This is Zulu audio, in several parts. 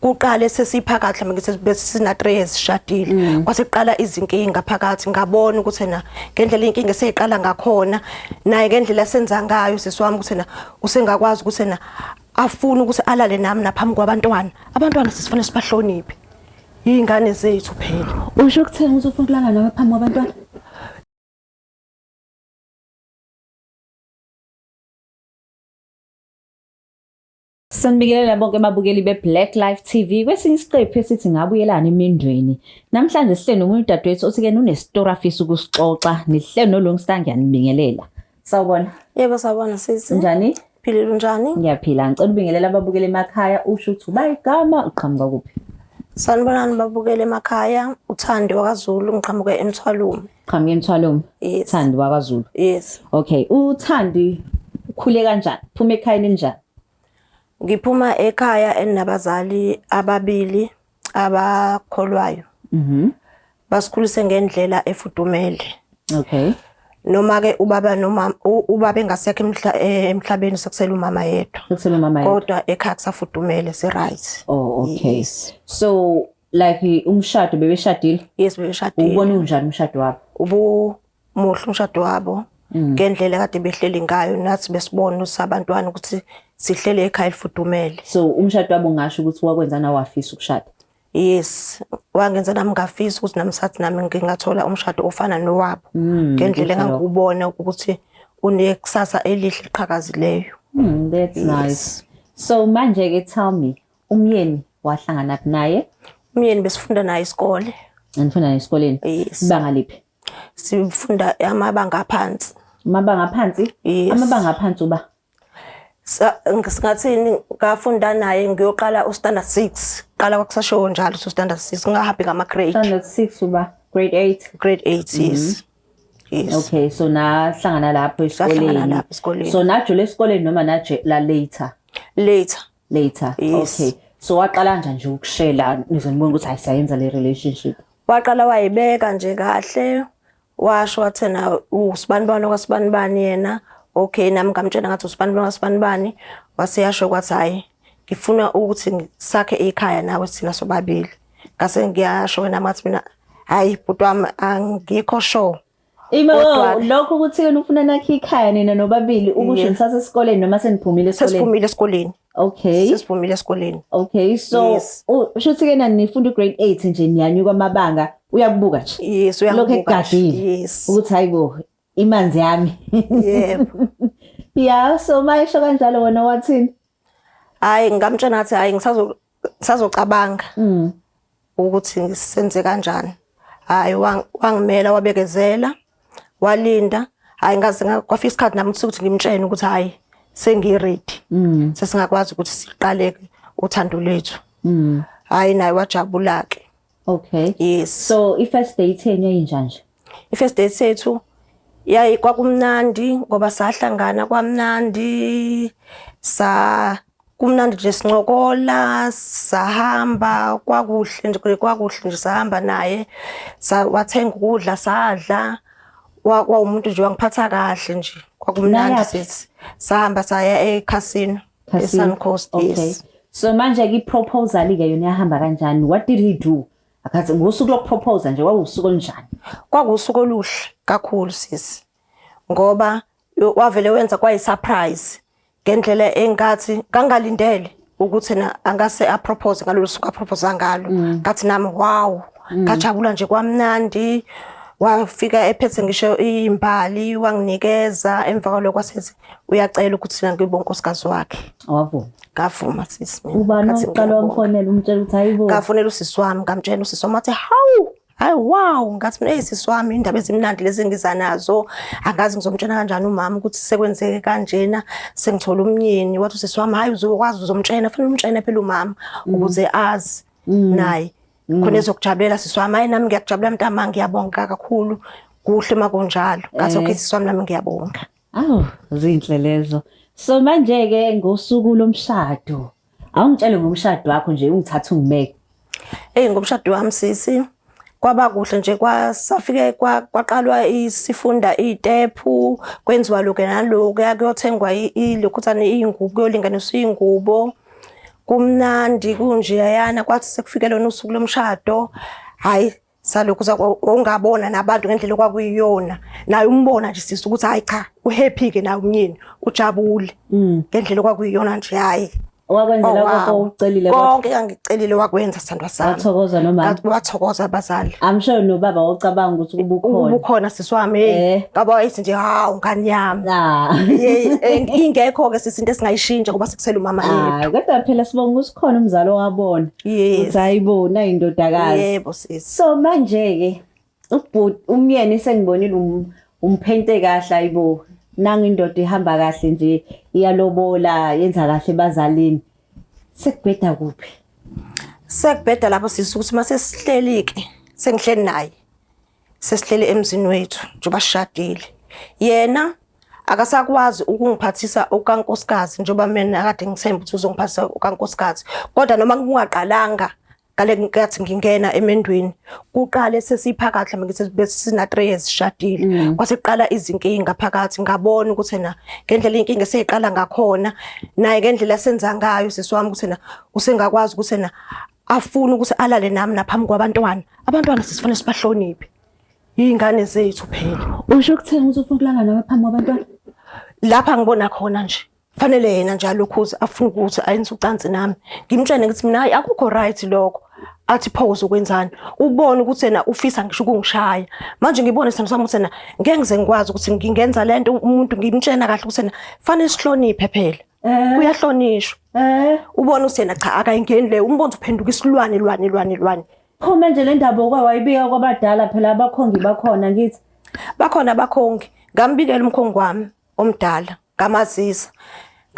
kuqale sesiphakathi manje bese sina 3 years shadile kwase kuqala izinkinga phakathi ngabona ukuthi na ngendlela inkinga seyiqala ngakhona naye ngendlela senza ngayo sisiwami ukuthi na usengakwazi ukuthi na afuna ukuthi alale nami naphambi kwabantwana abantwana sisifuna sibahloniphe ingane zethu phela usho ukuthena ukuthi ufuna ukulala nawe phambi kwabantwana Sanibingelela bonke ababukeli beBlack Life TV kwesinye isiqephu esithi ngabuyelana emendweni. Namhlanje sihleli nomunye udadewethu othi ke unestory afisa ukusixoxa nihleli noLongsta ngiyanibingelela. Sawubona. Yebo sawubona sisi. Njani? Philile njani? Ngiyaphila. Ngicela ubingelela ababukeli emakhaya usho ukuthi uba igama uqhamuka kuphi? Sanibonani babukeli emakhaya uThandi wakwaZulu ngiqhamuka eMthwalume. Qhamuka eMthwalume. Yes. Thandi wakwaZulu. Yes. Okay, uThandi ukhule kanjani? Phuma ekhaya njani? Ngiphuma ekhaya enabazali ababili abakholwayo. Basikhulise ngendlela efudumele. Okay. Noma ke ubaba noma ubaba engasekho emhlabeni sekusela umama yedwa. Sekusela umama yedwa. Kodwa ekhaya kusafudumele si right. Oh okay. Yes. So like umshado bebeshadile? Yes bebeshadile. Ubona unjani umshado wabo? Muhle umshado wabo. Ngendlela kade behleli ngayo nathi besibona usabantwana ukuthi sihlele ekhaya elifudumele. So umshado wabo ngasho ukuthi wakwenza nawe wafisa ukushada? Yes, wangenza nami ngafisa ukuthi namsathi nami ngingathola umshado ofana nowabo. Ngendlela engakubona ukuthi unekusasa elihle liqhakazileyo. That's nice. So manje ke tell me, umyeni wahlangana naphi naye? Umyeni besifunda naye isikole. Anifunda naye esikoleni? Yes. Ibanga liphi? Sifunda amabanga aphansi. Amabanga aphansi? Yes. Amabanga aphansi uba? Ngathini ngafunda naye ngiyoqala uStandard 6 qala kwakusasho njalo uStandard 6 ngahambi ngama grade Standard 6 uba grade 8 grade 8 yes yes okay so nahlangana lapho esikoleni so najule esikoleni noma naje la later yes. Okay so waqala kanjani nje ukushela nizonibona ukuthi ayisayenza le relationship waqala wayibeka nje kahle washo wathena usibanibani kwasibanibani yena okay nami ngamtshela ngathi usibanibani waseyasho kwathi hayi ngifuna ukuthi sakhe ekhaya nawe sina sobabili ngase ngiyasho nami ngathi mina hayi bhuti wami angikho sure lokho ukuthi yena ufuna nakhe ekhaya nina nobabili ukusho nisase esikoleni noma seniphumile esikoleni sesiphumile esikoleni okay sesiphumile esikoleni okay so usho ukuthi kena nifunda grade 8 nje niyanyuka amabanga uyakubuka nje yes uyakubuka yes ukuthi hayibo imanzi yami yebo yeah so mayisho kanjalo wena wathini hayi ngamtshela ngathi hayi ngisazocabanga ukuthi ngisenze kanjani hayi wangimela wabekezela walinda hayi ngaze kwafika isikhathi nami ukuthi ngimtshene ukuthi hayi sengiready sesingakwazi ukuthi siqale uthando lethu hayi naye wajabula ke okay yes so i-first date yenu yayinjani i-first date yethu yayi kwakumnandi ngoba sahlangana kwamnandi kumnandi nje sincokola sahamba kwakuhle nje sahamba naye wathenga ukudla sadla umuntu nje wangiphatha kahle nje kwakumnandi sithi sahamba saya eCasino eSun Coast yes so manje ke iproposal ke yona yahamba kanjani what did he do akathi ngosuku lokupropose nje kwakusuku olunjani kwakusuku oluhle kakhulu sisi ngoba wavele wenza kwayi surprise ngendlela engathi kangalindele ukuthi na angase apropose ngalolu suku apropose ngalo ngathi nami wow ngajabula nje kwamnandi wafika ephethe ngisho imbali wanginikeza emva kwaloko kwasethi uyacela ukuthi ngibe unkosikazi wakhe awavuma ngavuma sisi mina ubani oqala wamfonela umtshela ukuthi hayibo ngafonela usisi wami ngamtshela usisi wami athi hawu hayi wow ngathi mina sisi wami indaba ezimnandi lezi ngiza nazo angazi ngizomtshela kanjani umama ukuthi sekwenzeke kanjena sengithola umnyeni wathi usisi wami hayi uzokwazi uzomtshela fanele umtshele phela umama ukuze azi naye khona ezokujabulela sisi wami hayi nami ngiyakujabulela mntama ngiyabonga kakhulu kuhle makunjalo ngathi okay sisi wami nami ngiyabonga zinhle lezo so manje ke ngosuku lomshado awungitshele ngomshado wakho nje ungithatha ungimeke ngomshado wami sisi kwaba kuhle nje kwasafike kwaqalwa isifunda izitepu kwenziwa lokho naloko kuyothengwa ilokuthana izingubo kuyolinganiswa izingubo kumnandi kunjeyana kwathi sekufike lona usuku lomshado hayi salokhu ungabona nabantu ngendlela okwakuyiyona naye umbona nje sisi ukuthi hayi cha uhappy ke naye umnyeni ujabule ngendlela okwakuyiyona nje hayi wakwenzela konke ucelile konke engicelile wakwenza sithandwa sami wathokoza noma wathokoza abazali I'm sure nobaba wacabanga ukuthi ubukhona sisi wami ngaba wayithi nje hawu ngani yami ingekho ke sisi into esingayishintsha ngoba sikusela umama yethu kodwa phela sibonga ukuthi khona umzalo wabona ukuthi ayibona indodakazi yebo sisi so manje ke ubhuti umyeni sengibonile umphente kahle ayibo nanga indoda ihamba kahle nje iyalobola yenza kahle bazalini sekubheda kuphi sekubheda lapho sisi ukuthi mase sihlelike sengihleli naye sesihleli emzini wethu njoba sishadile yena akasakwazi ukungiphathisa okankosikazi njoba mina akade ngithemba ukuthi uzongiphathisa okankosikazi kodwa noma ngingaqalanga kale nkathi ngingena emendweni kuqale sesiphakathi manje besina 3 years sishadile kwase kuqala izinkinga phakathi ngabona ukuthi na ngendlela inkinga seyiqala ngakhona naye ngendlela senza ngayo sisiwami ukuthi na usengakwazi ukuthi na afuna ukuthi alale nami naphambi kwabantwana sisifanele sibahloniphe ingane zethu phela usho ukuthena ukuthi ufuna ukulala nawe phambi kwabantwana lapha ngibona khona nje fanele yena njalo ukhuza afuna ukuthi ayenze ucansi nami ngimtshene ukuthi mina hayi akukho right lokho athi pause ukwenzani ubone ukuthi yena ufisa ngisho ukungishaya manje ngibone sami ukuthi yena ngeke ngize ngikwazi ukuthi ngingenza lento umuntu ngimtshena kahle ukuthi yena fanele sihloniphe phela uyahlonishwa ubone ukuthi yena cha akayingeni le umbona uphenduka isilwane pho manje le ndaba okwayibika kwabadala phela abakhongi bakhona ngithi bakhona abakhongi ngambikela umkhongi wami omdala ngamazisa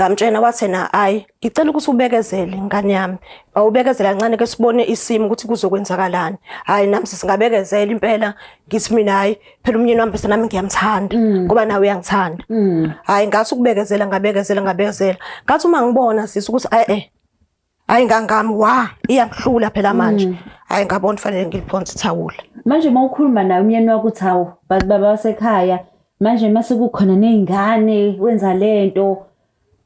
ngamtshena wathi na hayi ngicela ukuthi ubekezele ngane yami awubekezela kancane ke sibone isimo ukuthi kuzokwenzakalani hayi nami singabekezela impela ngithi mina hayi phela umnyeni wami bese nami ngiyamthanda ngoba nawe uyangithanda hayi ngathi ukubekezela ngabekezela ngathi uma ngibona sisi ukuthi hayi ngangami iyamhlula phela manje hayi ngabona kufanele ngiliphonse ithawula manje mawukhuluma naye umnyeni wakho uthi hawu baba basekhaya manje mase kukhona nezingane wenza lento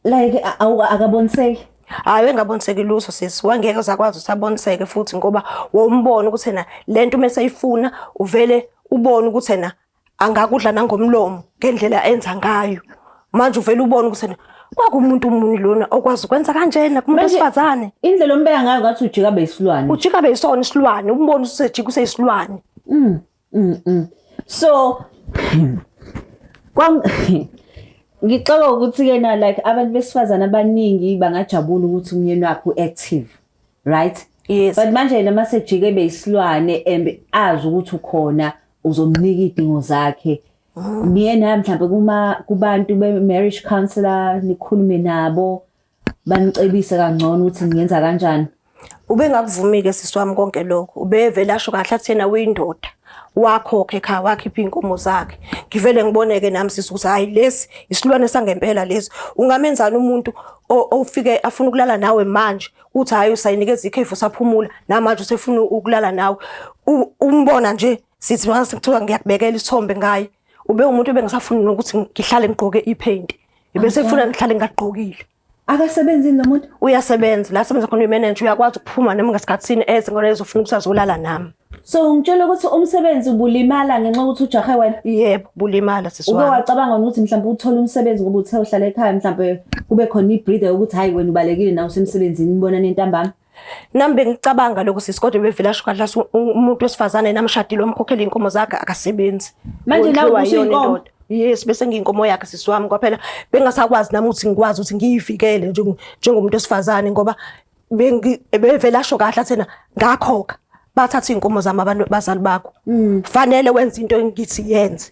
like akaboniseki hayi engaboniseki luso sisi wangeke uzakwazi usaboniseke futhi ngoba wombona ukuthi yena lento mase ayifuna uvele ubone ukuthi yena angakudla nangomlomo ngendlela enza ngayo manje uvele ubone ukuthi yena kwakumuntu umuni lona okwazi ukwenza kanjena kumuntu wesifazane indlela ombeka ngayo ngathi ujika beyisilwane ujika beyisona isilwane umbona usejika useyisilwane so ngicela ukuthi ke na like abantu besifazana abaningi bangajabula ukuthi umyeni wakhe uactive right yes but manje yena masejike beyisilwane azi ukuthi ukhona uzomnika idingo zakhe mina mhlawumbe kubantu be-marriage counselor nikhulume nabo banicebise kangcono ukuthi ngiyenza kanjani ubengakuvumi-ke sisi wami konke lokho ubevele asho kahle athi yena uyindoda wakhokhe ekhaya wakhipha iy'nkomo zakhe ngivele ngiboneke nami sisi ukuthi hayi lesi isilwane sangempela lesi ungamenzani umuntu ofike afuna ukulala nawe manje uthi hayi usayinikeza ikhefu usaphumula namanje usefuna ukulala nawe umbona nje sithi mase kuthiwa ngiyakubekela isithombe ngaye ube umuntu bengisafuni nokuthi ngihlale ngigqoke ipaint bese efuna ngihlale ngagqokile akasebenzini lo muntu uyasebenza la sebenza khona imanager uyakwazi ukuphuma noma ngasikhathini ngone ezofuna ukuthi azolala nami so ngitshela ukuthi umsebenzi ubulimala ngenxa ukuthi ujahe wena yebo bulimala sisiwami ube wacabanga ukuthi mhlawumbe uthola umsebenzi ngoba uthe uhlala ekhaya mhlawumbe kube khona ibreather ukuthi hayi wena ubalekile nawe usemsebenzini nibonana entambama nami bengicabanga lokho sisikodwa bevela asho kahle umuntu wesifazane namshadile omkhokhela inkomo zakhe akasebenzi manje nawe usuyinkomo yes bese ngiyinkomo yakhe sisiwami kwaphela bengasakwazi nami ukuthi ngikwazi ukuthi ngiyivikele njengomuntu wesifazane ngoba bevela asho kahle athena ngakhokha bathatha inkomo zami abantu bazali bakho fanele wenza into engithi yenze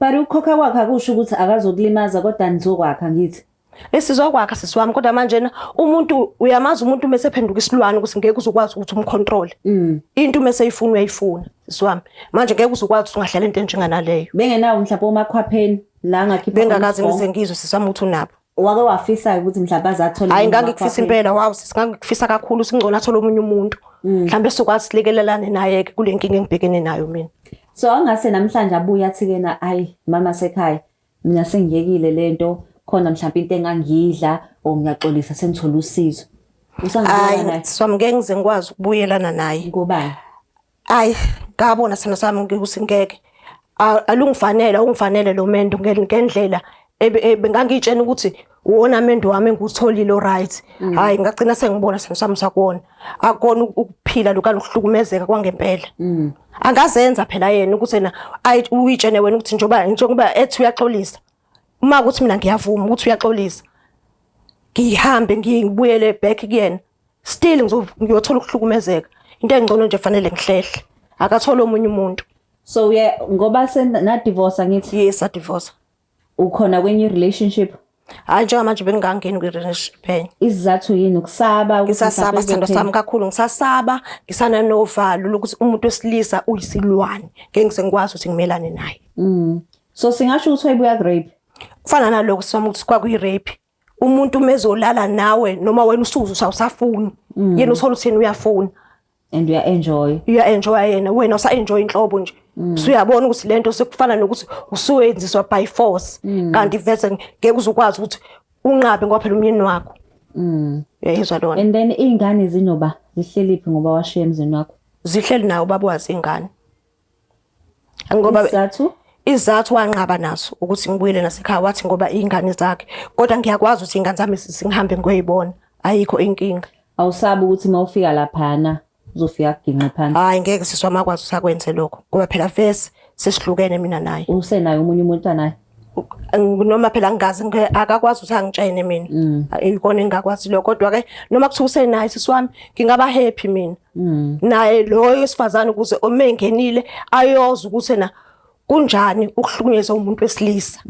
but ukhokha kwakhe akusho ukuthi akazokulimaza kodwa nizokwakha ngithi esizokwakha sisiwami kodwa manje umuntu uyamazi umuntu mase phenduka isilwane ukuthi ngeke uzokwazi ukuthi umcontrol into mase ifuna uyayifuna sisiwami manje ngeke uzokwazi ukuthi ungahlala into enjengana leyo bengenawo mhlawumbe omakhwapheni la ngakhipha bengakazi ngize ngizwe sisiwami uthi unabo wake wafisa ukuthi mhlawumbe azathola hayi ngangikufisa impela wow sisingangikufisa kakhulu singcono athola omunye umuntu mhlawumbe sokwazi silekelelane naye kule nkinga engibhekene nayo mina so angase namhlanje abuya athi ke na ayi mama sekhaya mina sengiyekile lento khona mhlawumbe into engangidla o ngiyaxolisa sengithola usizo Usangibuyela naye. Swami ngeke ngize ngikwazi ukubuyelana naye. Ngobani? Ayi, ngabona sithando sami ukuthi ngeke. Ungifanele lo mendo ngendlela bengangitshena ukuthi uwona mendo wami engutholile alright. Hayi ngagcina sengibona sithando sami sakona. Akona ukuphila lokani ukuhlukumezeka kwangempela. Angazenza phela yena ukuthi yena uyitshene wena ukuthi njengoba ethi uyaxolisa. Uma ukuthi mina ngiyavuma ukuthi uyaxolisa. Ngihambe ngibuyele back kuyena. Still ngiyothola ukuhlukumezeka. Into engcono nje fanele ngihlehle. Akathola omunye umuntu. So ngoba na divorce ngithi. Yes, a divorce. Ukhona kwenye relationship? Hayi njengamanje bengangeni kwi-relationship phela. Isizathu yini ukusaba ukuthi ngisasaba sithando sami kakhulu ngisasaba ngisana novalo lokuthi umuntu wesilisa uyisilwane ngeke ngikwazi ukuthi ngimelane naye. So singasho ukuthi wayibuya rape. Kufana naloko sami ukuthi kwakuyi rape. Umuntu mezolala nawe noma wena usuzu usafuna yena uthola ukuthi yena uyafuna and you enjoy yena wena usa enjoy inhlobo nje. So uyabona ukuthi lento sekufana nokuthi usuyenziswa by force kanti vese ngeke uzukwazi ukuthi unqabe ngoba phela umyeni wakho. Yayizwa lona. And then izingane zinoba zihlelephi ngoba washiya emzini wakho? Zihleli nayo baba wazi ingane. Ngoba izathu wanqaba naso ukuthi ngibuyele nasekhaya wathi ngoba izingane zakhe kodwa ngiyakwazi ukuthi ingane zami singihambe ngoyibona ayikho inkinga. Awusabi ukuthi mawufika laphana uzofika kuginqa phansi? Hayi ngeke siswa makwazi usakwenze lokho ngoba phela vese sesihlukene mina naye. Usenayo umunye umuntu naye? Noma phela ngingazi akakwazi ukuthi angitshene mina. Ikona engakwazi lokho kodwa ke noma kuthiwa usenaye siswami ngingaba happy mina. Naye lo wesifazane ukuze omengenile ayoza ukuthi na kunjani ukuhlukunyezwa umuntu wesilisa.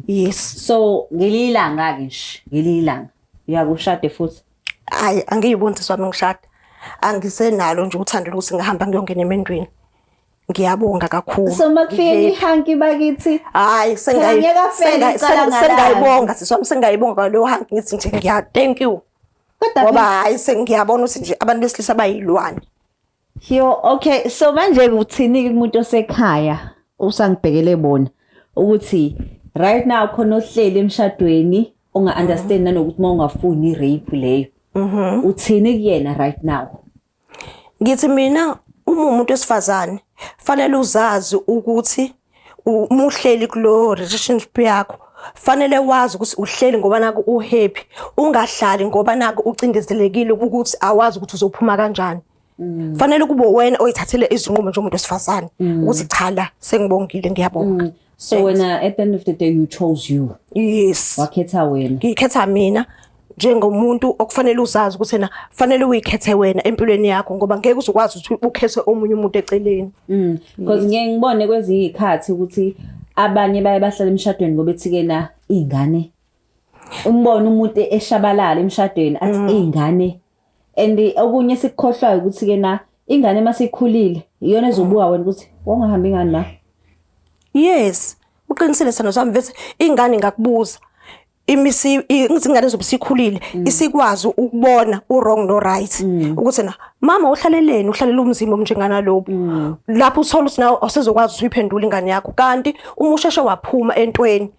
Yes. So ngelilanga ke nje ngelilanga uyakushade futhi? Hayi angiyiboni siswami ngishada. Angisenalo nje uthando ukuthi ngihamba ngiyongena emendweni. Ngiyabonga kakhulu. So makufika ihanki bakithi? Hayi sengayibonga siswami sengayibonga lo hanki ngithi nje thank you. Ngoba hayi sengiyabona ukuthi nje abantu besilisa bayilwane. Yo okay so manje uthini kumuntu osekhaya usangibhekele bona ukuthi right now khona ohleli emshadweni onga understand nanokuthi mawungafuni rape leyo. Uthini kuyena right now? Ngithi mina umuntu wesifazane fanele uzazi ukuthi umuhleli kulo relationship yakho fanele wazi ukuthi uhleli ngoba naku uhappy ungahlali ngoba naku ucindezelekile ukuthi awazi ukuthi uzophuma kanjani. Fanele kube wena oyithathele izinqumo njengomuntu wesifazane ukuthi cha la sengibongile ngiyabonga. So wena at the end of the day you chose you? Yes. Wakhetha wena? Ngikhetha mina njengomuntu okufanele uzazi ukuthi na fanele uyikhethe wena empilweni yakho ngoba ngeke uzokwazi ukuthi ukhethe omunye umuntu eceleni. Because ngeke ngibone kwezinye izikhathi ukuthi abanye baye bahlala emshadweni ngoba ethi na izingane. Umbone umuntu eshabalala emshadweni athi izingane. And okunye sikukhohlwayo ukuthi na ingane masikhulile iyona ezobuka wena ukuthi wongahambi ingane la. Yes. Uqinisele sithando sami vese ingane ngakubuza. Ingane zobisikhulile isikwazi ukubona wrong no right ukuthi na mama uhlaleleni uhlalela umzimba omnjengana lobo lapho uthola ukuthi nawe asezokwazi ukuthi uyiphendule ingane yakho kanti uma usheshe waphuma entweni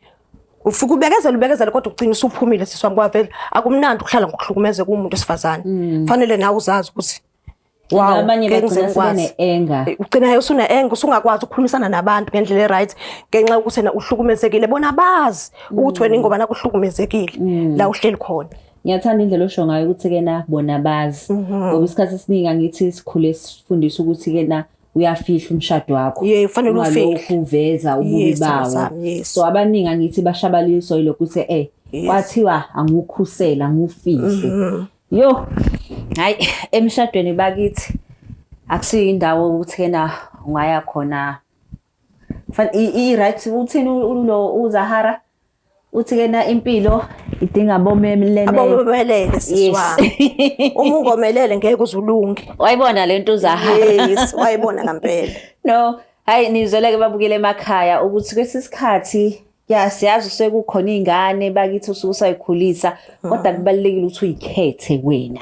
ufika ubekezela kodwa ugcina usuphumile siswami kwavela akumnandi ukuhlala ngokuhlukumeze kumuntu esifazane fanele nawe uzazi ukuthi abanye bagcina sene-anger ugcina usune-anger usungakwazi ukukhulumisana nabantu ngendlela right ngenxa yokuthi na uhlukumezekile bona bazi ukuthi wena ingoba nakho uhlukumezekile la uhleli khona. Ngiyathanda indlela osho ngayo ukuthi na bona bazi ngoba isikhathi esiningi angithi sikhule sifundisa ukuthi na uyafihla umshado wakho. Kufanele ufihle uveza ububi bawo. So abaningi angithi bashabaliswa yilokho ukuthi kwathiwa angukhusela angufihle. Yo hayi emshadweni bakithi akusiyo indawo ukuthi na ungaya khona i right uthini lo uZahara uthi na impilo idinga abomelele siswami. Uma ungomelele ngeke uzulunge. Wayibona lento uZahara? Yes wayibona ngempela. No hayi nizoleke babukele emakhaya ukuthi kwesisikhathi siyazi sekukhona izingane bakithi ususayikhulisa kodwa kubalekile ukuthi uyikhethe wena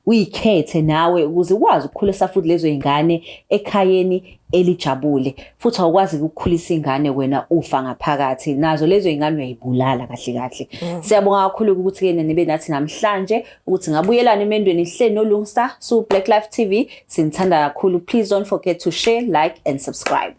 uyikhethe nawe ukuze ukwazi ukukhulisa futhi lezo y'ngane ekhayeni elijabule, futhi awukwazi ukukhulisa ingane wena ufa ngaphakathi, nazo lezo y'ngane uyayibulala kahle kahle. Siyabonga kakhulu ukuthi-ke nibe nathi namhlanje ukuthi ngabuyelana emendweni ihleli noLungsta su Black Life TV. Sinithanda kakhulu. Please don't forget to share, like and subscribe.